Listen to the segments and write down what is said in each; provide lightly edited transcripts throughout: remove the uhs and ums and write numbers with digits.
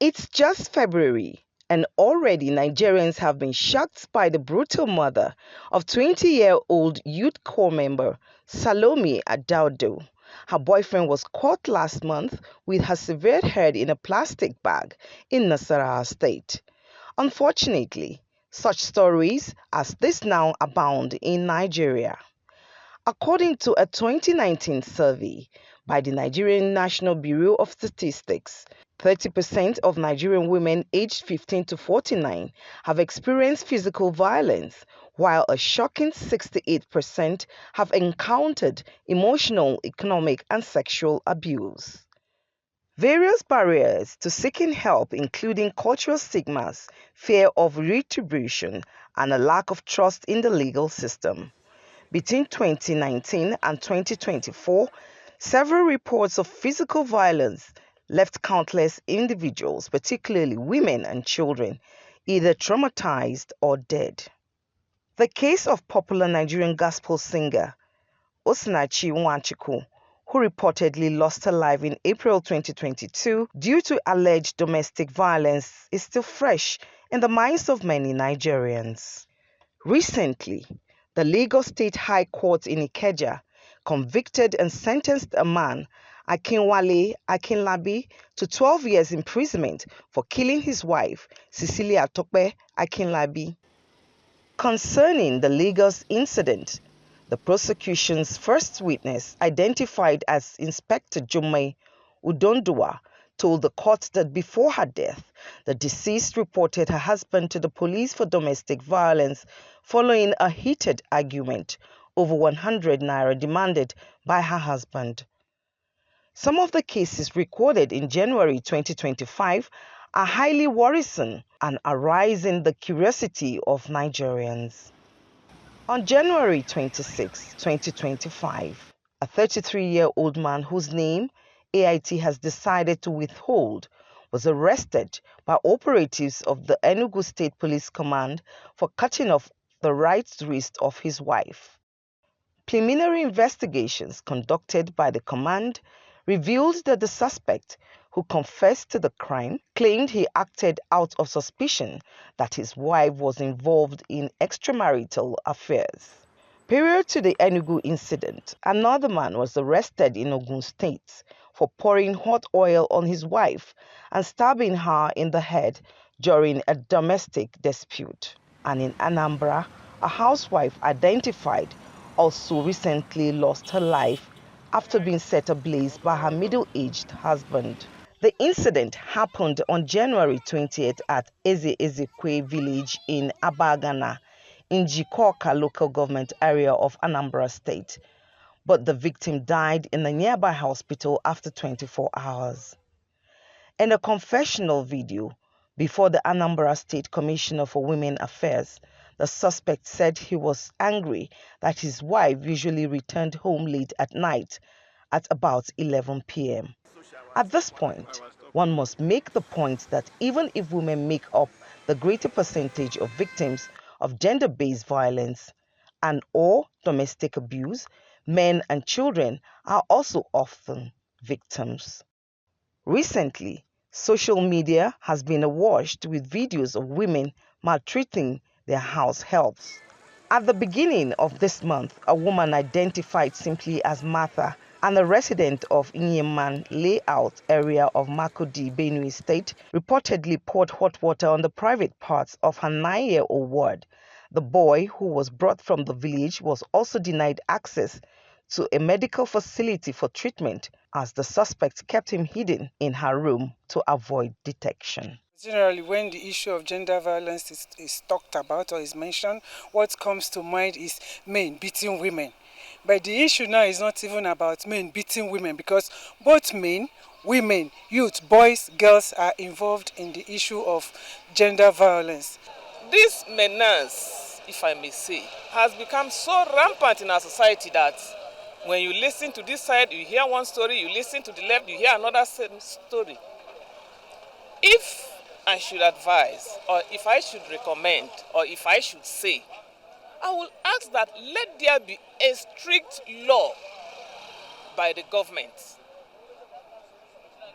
It's just February, and already Nigerians have been shocked by the brutal murder of 20-year-old youth corps member Salome Adaudo. Her boyfriend was caught last month with her severed head in a plastic bag in Nasarawa State. Unfortunately, such stories as this now abound in Nigeria. According to a 2019 survey by the Nigerian National Bureau of Statistics, 30% of Nigerian women aged 15 to 49 have experienced physical violence, while a shocking 68% have encountered emotional, economic, and sexual abuse. Various barriers to seeking help, including cultural stigmas, fear of retribution, and a lack of trust in the legal system. Between 2019 and 2024, several reports of physical violence left countless individuals, particularly women and children, either traumatized or dead. The case of popular Nigerian gospel singer Osinachi Nwachukwu, who reportedly lost her life in April 2022 due to alleged domestic violence, is still fresh in the minds of many Nigerians. Recently, the Lagos State High Court in Ikeja convicted and sentenced a man, Akinwale Akinlabi, to 12 years imprisonment for killing his wife, Cecilia Tope Akinlabi. Concerning the Lagos incident, the prosecution's first witness, identified as Inspector Jummai Udondua, told the court that before her death, the deceased reported her husband to the police for domestic violence following a heated argument over 100 naira demanded by her husband. Some of the cases recorded in January 2025 are highly worrisome and arousing the curiosity of Nigerians. On January 26, 2025, a 33-year-old man whose name AIT has decided to withhold was arrested by operatives of the Enugu State Police Command for cutting off the right wrist of his wife. Preliminary investigations conducted by the command revealed that the suspect, who confessed to the crime, claimed he acted out of suspicion that his wife was involved in extramarital affairs. Prior to the Enugu incident, another man was arrested in Ogun State for pouring hot oil on his wife and stabbing her in the head during a domestic dispute. And in Anambra, a housewife identified also recently lost her life after being set ablaze by her middle-aged husband. The incident happened on January 20th at Eze Ezekwe village in Abagana, in Jikoka local government area of Anambra State, but the victim died in a nearby hospital after 24 hours. In a confessional video before the Anambra State Commissioner for Women Affairs, the suspect said he was angry that his wife usually returned home late at night at about 11 p.m. At this point, one must make the point that even if women make up the greater percentage of victims of gender-based violence and or domestic abuse, men and children are also often victims. Recently, social media has been awash with videos of women maltreating their house helps. At the beginning of this month, a woman identified simply as Martha and a resident of Inyeman layout area of Makodi, Benue State, reportedly poured hot water on the private parts of her 9-year-old ward. The boy, who was brought from the village, was also denied access to a medical facility for treatment as the suspect kept him hidden in her room to avoid detection. Generally, when the issue of gender violence is talked about or is mentioned, what comes to mind is men beating women. But the issue now is not even about men beating women, because both men, women, youth, boys, girls are involved in the issue of gender violence. This menace, if I may say, has become so rampant in our society that when you listen to this side, you hear one story, you listen to the left, you hear another story. If I should advise, or if I should recommend, or if I should say, I will ask that let there be a strict law by the government,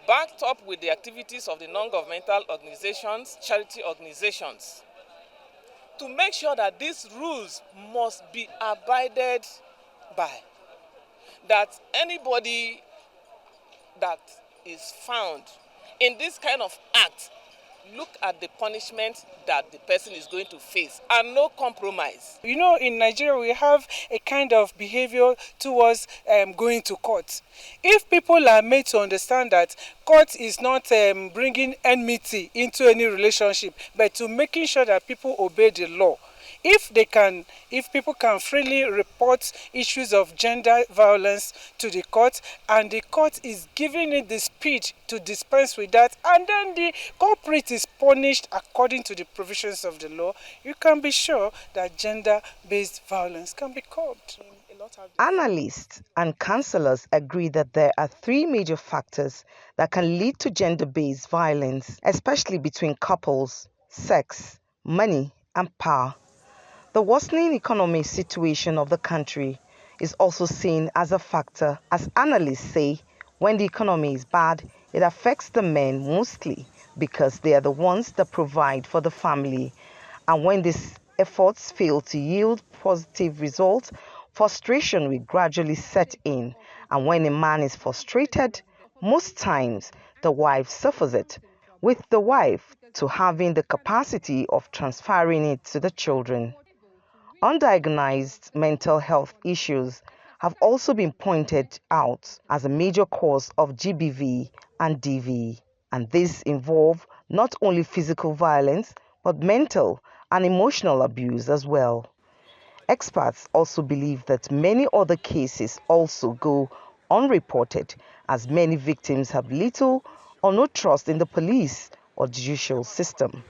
backed up with the activities of the non-governmental organizations, charity organizations, to make sure that these rules must be abided by. That anybody that is found in this kind of act, look at the punishment that the person is going to face and no compromise. You know, in Nigeria, we have a kind of behavior towards going to court. If people are made to understand that court is not bringing enmity into any relationship, but to making sure that people obey the law, if people can freely report issues of gender violence to the court, and the court is giving it the speed to dispense with that, and then the culprit is punished according to the provisions of the law, you can be sure that gender-based violence can be curbed. Analysts and counselors agree that there are three major factors that can lead to gender-based violence, especially between couples: sex, money, and power. The worsening economic situation of the country is also seen as a factor. As analysts say, when the economy is bad, it affects the men mostly because they are the ones that provide for the family. And when these efforts fail to yield positive results, frustration will gradually set in. And when a man is frustrated, most times the wife suffers it, with the wife to having the capacity of transferring it to the children. Undiagnosed mental health issues have also been pointed out as a major cause of GBV and DV, and these involve not only physical violence but mental and emotional abuse as well. Experts also believe that many other cases also go unreported, as many victims have little or no trust in the police or judicial system.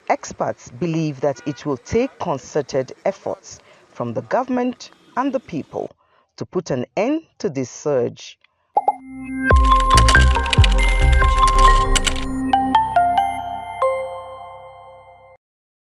Experts believe that it will take concerted efforts from the government and the people to put an end to this surge.